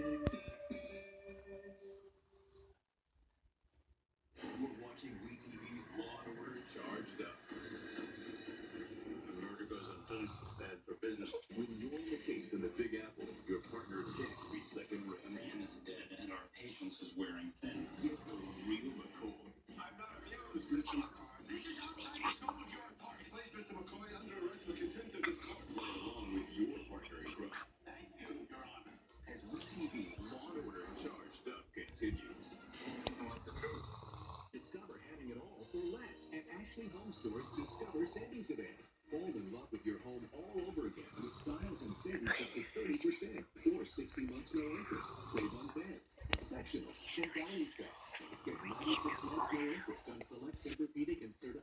We're watching WeTV's Law and Order Charged Up. America goes unpunished is bad for business. When you're in the case in the Big Apple, your partner can't be second rate. A man is dead and our patience is wearing thin. Get the real McCoy. I'm not amused, Mr. McCoy. This is outside the scope of your authority. Please, Mr. McCoy, under arrest for contempt of this court. Right along with your partner in crime. Thank you, Your Honor. As WeTV's Law and Order Charged Up continues. What's the truth? Discover having it all for less at Ashley Home Store's Discover Savings Event. Fall in love with your home all over again with styles and savings up to 30% or 60 months no interest. Save on beds, sectionals, and dining stuff. Get 96 months no interest on select Tempur-Pedic and Serta